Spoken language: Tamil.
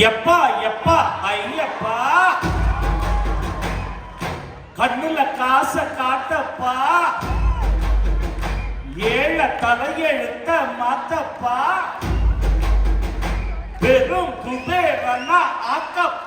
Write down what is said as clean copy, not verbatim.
எப்பா எப்பா ஐயப்பா கண்ணுல காச காட்டப்பா ஏழ தலையெழுத்த மாத்தப்பா பெரும் குபேரனா ஆக்கப்பா